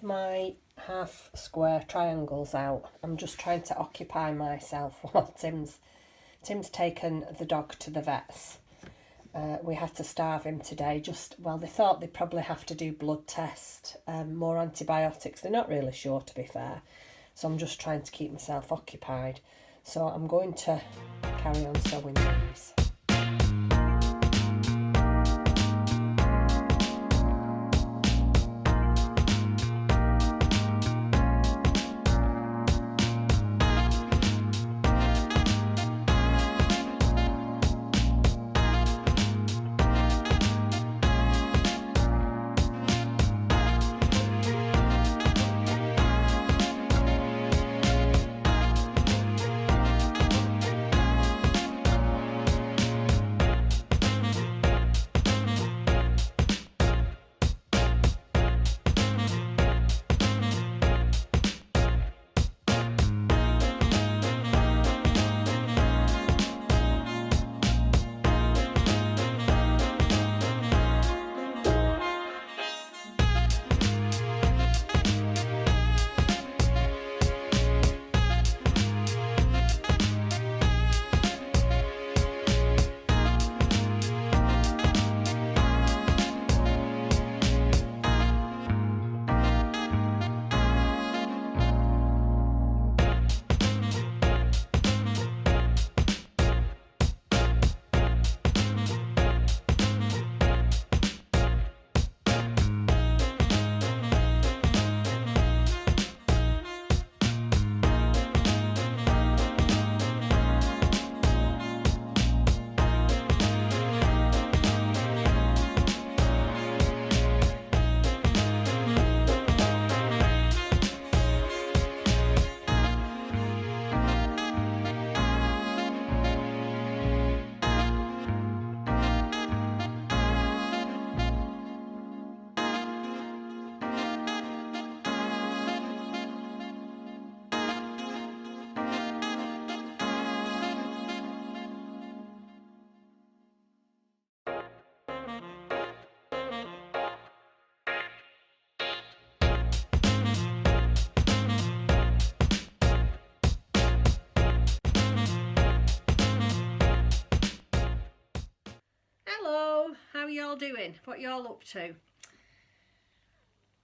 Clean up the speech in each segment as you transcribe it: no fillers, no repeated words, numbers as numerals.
my half square triangles out. I'm just trying to occupy myself while Tim's taken the dog to the vets. We had to starve him today. They thought they'd probably have to do blood test, more antibiotics. They're not really sure, to be fair. So I'm just trying to keep myself occupied. So I'm going to carry on sewing these. Hello, how are you all doing? What you all up to?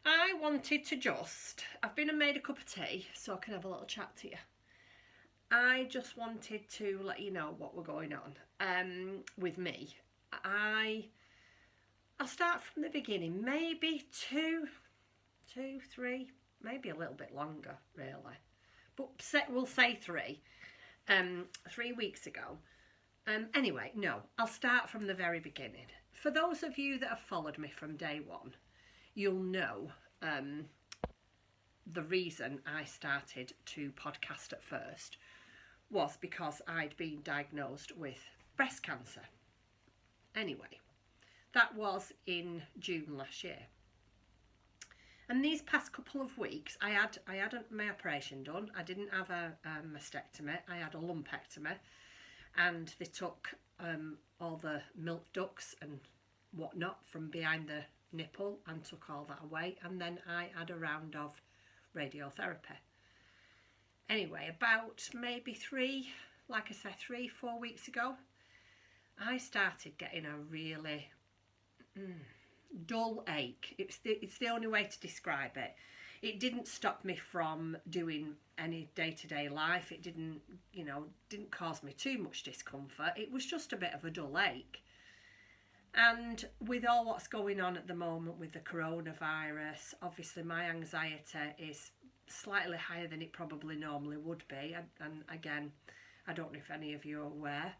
I wanted to I've been and made a cup of tea so I can have a little chat to you. I just wanted to let you know what we're going on with me. I'll start from the beginning, maybe two, three, maybe a little bit longer really, but we'll say 3. 3 weeks ago. Anyway, no, I'll start from the very beginning. For those of you that have followed me from day one, you'll know the reason I started to podcast at first was because I'd been diagnosed with breast cancer. Anyway, that was in June last year. And these past couple of weeks, I had my operation done. I didn't have a mastectomy, I had a lumpectomy. And they took all the milk ducts and whatnot from behind the nipple and took all that away, and then I had a round of radiotherapy. Anyway, about maybe 3, 4 weeks ago, I started getting a really dull ache. It's the only way to describe it. It didn't stop me from doing any day-to-day life. It didn't cause me too much discomfort. It was just a bit of a dull ache. And with all what's going on at the moment with the coronavirus, obviously my anxiety is slightly higher than it probably normally would be. And again, I don't know if any of you are aware,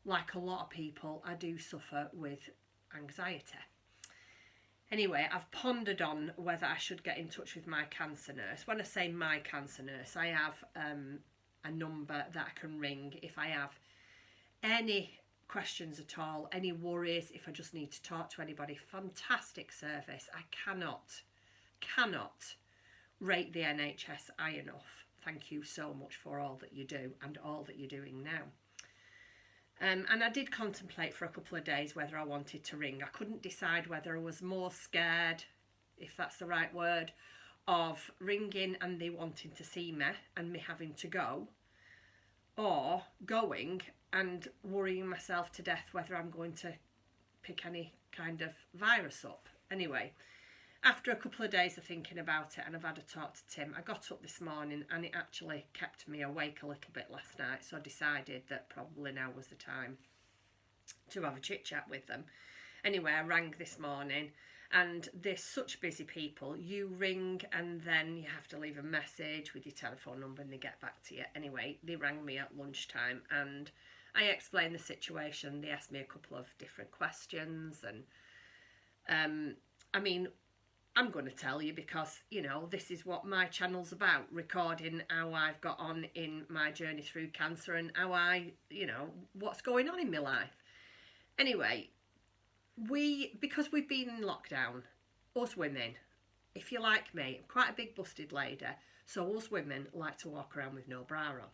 like a lot of people, I do suffer with anxiety. Anyway, I've pondered on whether I should get in touch with my cancer nurse. When I say my cancer nurse, I have a number that I can ring if I have any questions at all, any worries, if I just need to talk to anybody. Fantastic service. I cannot rate the NHS high enough. Thank you so much for all that you do and all that you're doing now. And I did contemplate for a couple of days whether I wanted to ring. I couldn't decide whether I was more scared, if that's the right word, of ringing and they wanting to see me and me having to go, or going and worrying myself to death whether I'm going to pick any kind of virus up. Anyway, after a couple of days of thinking about it, and I've had a talk to Tim, I got up this morning and it actually kept me awake a little bit last night, so I decided that probably now was the time to have a chit chat with them. Anyway, I rang this morning, and they're such busy people. You ring and then you have to leave a message with your telephone number and they get back to you. Anyway, they rang me at lunchtime and I explained the situation. They asked me a couple of different questions, and I mean, I'm going to tell you because, you know, this is what my channel's about, recording how I've got on in my journey through cancer and how I, you know, what's going on in my life. Anyway, because we've been in lockdown, us women, if you're like me, I'm quite a big busted lady, so us women like to walk around with no bra on.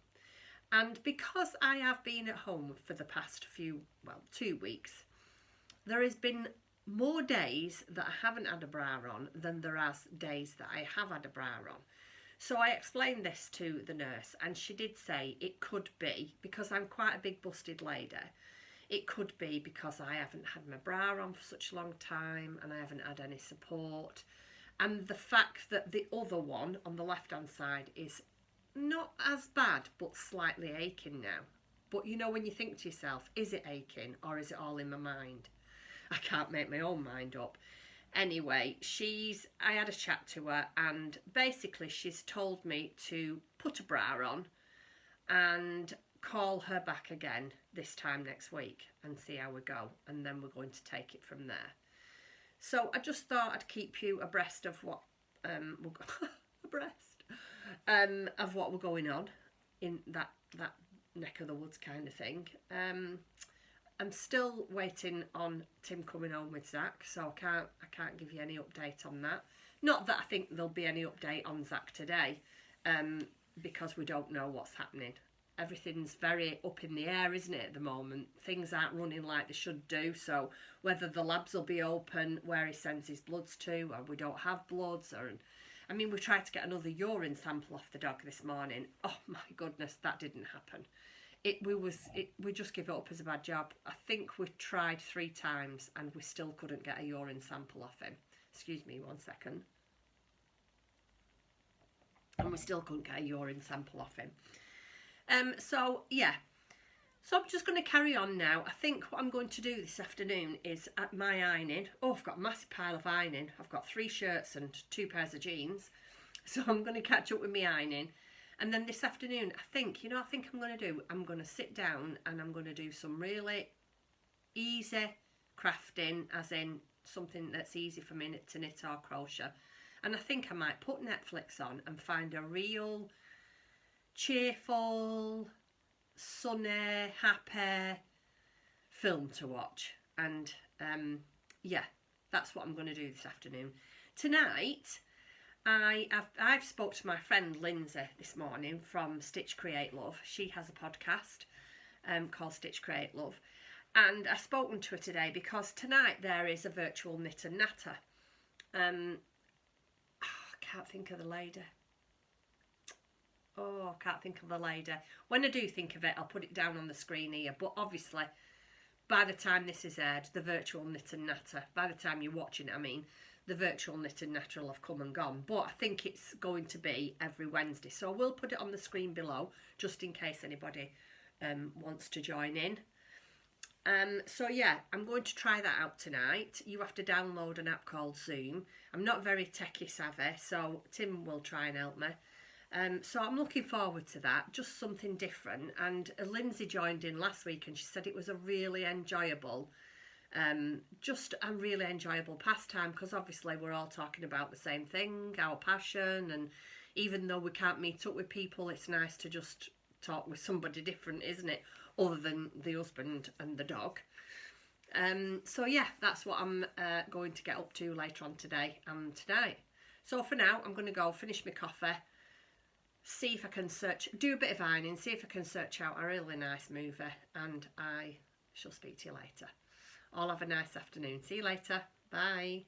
And because I have been at home for the past 2 weeks, there has been more days that I haven't had a bra on than there has days that I have had a bra on. So I explained this to the nurse and she did say it could be, because I'm quite a big busted lady, it could be because I haven't had my bra on for such a long time and I haven't had any support. And the fact that the other one on the left hand side is not as bad but slightly aching now. But you know, when you think to yourself, is it aching or is it all in my mind? I can't make my own mind up. Anyway, I had a chat to her and basically she's told me to put a bra on and call her back again this time next week and see how we go, and then we're going to take it from there. So I just thought I'd keep you abreast of what of what we're going on in that neck of the woods kind of thing. I'm still waiting on Tim coming home with Zach, so I can't give you any update on that. Not that I think there'll be any update on Zach today, because we don't know what's happening. Everything's very up in the air, isn't it, at the moment? Things aren't running like they should do, so whether the labs will be open where he sends his bloods to, or we don't have bloods, or I mean, we tried to get another urine sample off the dog this morning. Oh my goodness, that didn't happen. We just give it up as a bad job. I think we tried 3 times and we still couldn't get a urine sample off him. Excuse me 1 second. And we still couldn't get a urine sample off him. So yeah, so I'm just going to carry on now. I think what I'm going to do this afternoon is at my ironing. Oh, I've got a massive pile of ironing. I've got 3 shirts and 2 pairs of jeans, so I'm going to catch up with my ironing. And then this afternoon, I think I'm going to do, I'm going to sit down and I'm going to do some really easy crafting, as in something that's easy for me to knit or crochet. And I think I might put Netflix on and find a real cheerful, sunny, happy film to watch. And yeah, that's what I'm going to do this afternoon. Tonight, I've spoke to my friend Lindsay this morning from Stitch Create Love. She has a podcast called Stitch Create Love, and I've spoken to her today because tonight there is a virtual knit and natter. I can't think of the lady. Oh, I can't think of the lady. When I do think of it, I'll put it down on the screen here. But obviously, by the time this is aired, the virtual knit and natter, by the time you're watching it, I mean, the virtual knit and natter will have come and gone. But I think it's going to be every Wednesday. So we'll put it on the screen below, just in case anybody wants to join in. So yeah, I'm going to try that out tonight. You have to download an app called Zoom. I'm not very techie savvy, so Tim will try and help me. So I'm looking forward to that, just something different. And Lindsay joined in last week and she said it was a really enjoyable, pastime, because obviously we're all talking about the same thing, our passion, and even though we can't meet up with people, it's nice to just talk with somebody different, isn't it, other than the husband and the dog. So yeah, that's what I'm going to get up to later on today and tonight. So for now, I'm going to go finish my coffee, see if I can do a bit of ironing, see if I can search out a really nice movie, and I shall speak to you later. All have a nice afternoon. See you later. Bye.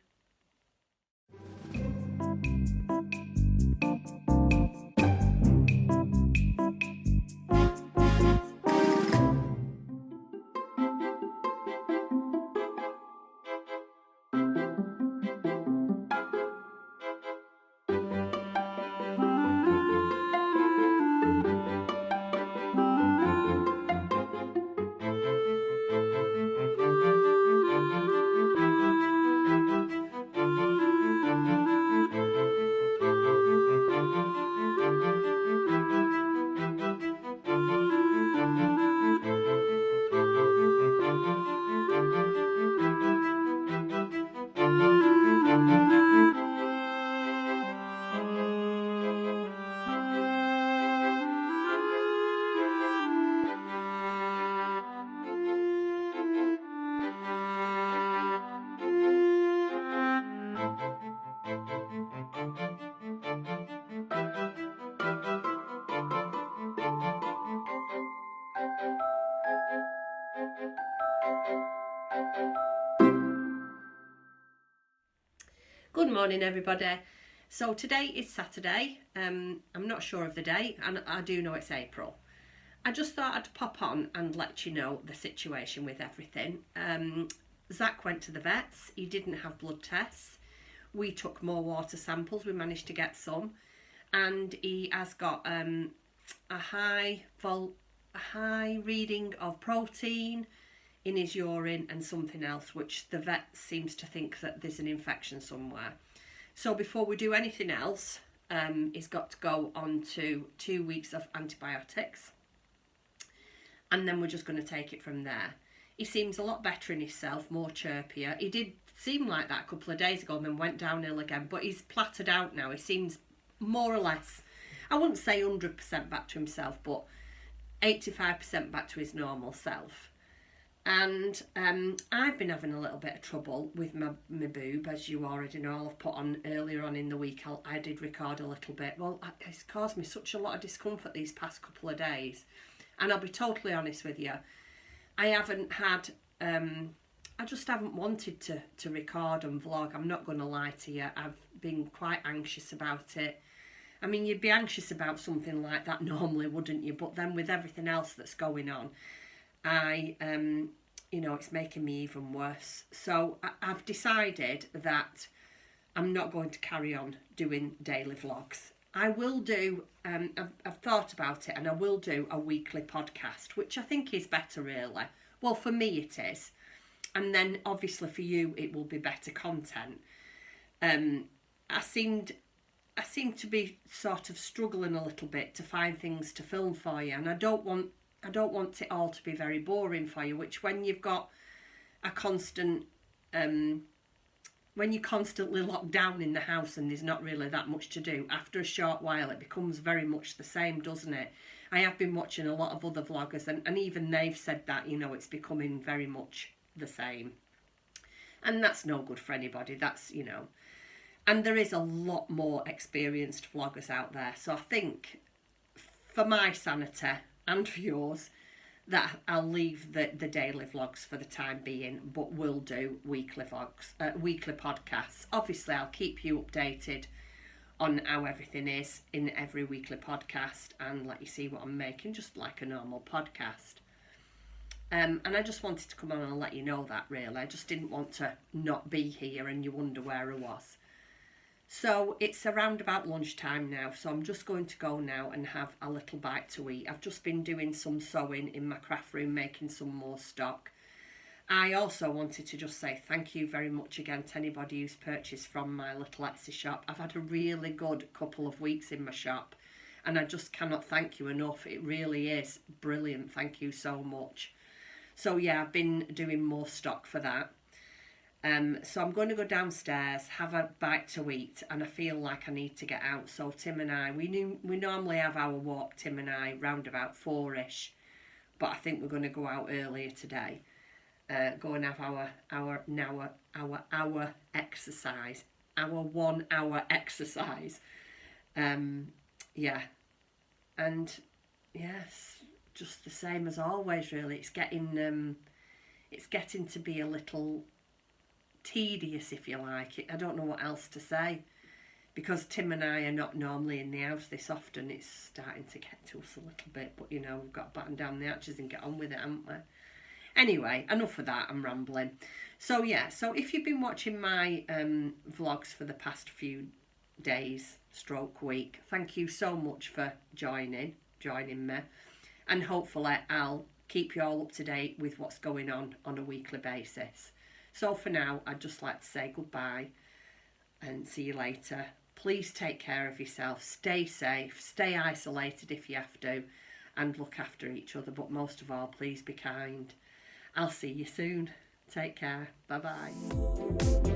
Good morning, everybody. So today is Saturday. I'm not sure of the date, and I do know it's April. I just thought I'd pop on and let you know the situation with everything. Zach went to the vets. He didn't have blood tests. We took more water samples. We managed to get some, and he has got a high reading of protein in his urine and something else, which the vet seems to think that there's an infection somewhere. So before we do anything else, he's got to go on to 2 weeks of antibiotics, and then we're just going to take it from there. He seems a lot better in himself, more chirpier. He did seem like that a couple of days ago and then went downhill again, but he's plattered out now. He seems more or less, I wouldn't say 100% back to himself, but 85% back to his normal self. And I've been having a little bit of trouble with my boob, as you already know. I've put on earlier on in the week, I did record a little bit. Well, it's caused me such a lot of discomfort these past couple of days. And I'll be totally honest with you, I haven't had, I just haven't wanted to record and vlog. I'm not going to lie to you. I've been quite anxious about it. I mean, you'd be anxious about something like that normally, wouldn't you? But then with everything else that's going on, you know, it's making me even worse. So I've decided that I'm not going to carry on doing daily vlogs. I will do, I've thought about it, and I will do a weekly podcast, which I think is better, really. Well, for me it is. And then obviously for you it will be better content. I seem to be sort of struggling a little bit to find things to film for you, and I don't want it all to be very boring for you, which when you've got a constant, when you're constantly locked down in the house and there's not really that much to do, after a short while it becomes very much the same, doesn't it? I have been watching a lot of other vloggers, and even they've said that, you know, it's becoming very much the same. And that's no good for anybody, that's, you know. And there is a lot more experienced vloggers out there. So I think for my sanity and for yours, that I'll leave the daily vlogs for the time being, but we'll do weekly vlogs, weekly podcasts. Obviously, I'll keep you updated on how everything is in every weekly podcast and let you see what I'm making, just like a normal podcast. And I just wanted to come on and let you know that, really. I just didn't want to not be here and you wonder where I was. So it's around about lunchtime now, so I'm just going to go now and have a little bite to eat. I've just been doing some sewing in my craft room, making some more stock. I also wanted to just say thank you very much again to anybody who's purchased from my little Etsy shop. I've had a really good couple of weeks in my shop, and I just cannot thank you enough. It really is brilliant. Thank you so much. So yeah, I've been doing more stock for that. So I'm going to go downstairs, have a bite to eat, and I feel like I need to get out. So Tim and I, we normally have our walk, Tim and I, round about 4ish, but I think we're going to go out earlier today. Go and have our exercise, our 1 hour exercise. Yeah, and yes, just the same as always, really. It's getting to be a little tedious, if you like. I don't know what else to say, because Tim and I are not normally in the house this often. It's starting to get to us a little bit, but you know, we've got to batten down the hatches and get on with it, haven't we? Anyway, enough of that, I'm rambling. So yeah, so if you've been watching my vlogs for the past few days / week, thank you so much for joining me, and hopefully I'll keep you all up to date with what's going on a weekly basis. So for now, I'd just like to say goodbye and see you later. Please take care of yourself, stay safe, stay isolated if you have to, and look after each other. But most of all, please be kind. I'll see you soon. Take care. Bye-bye.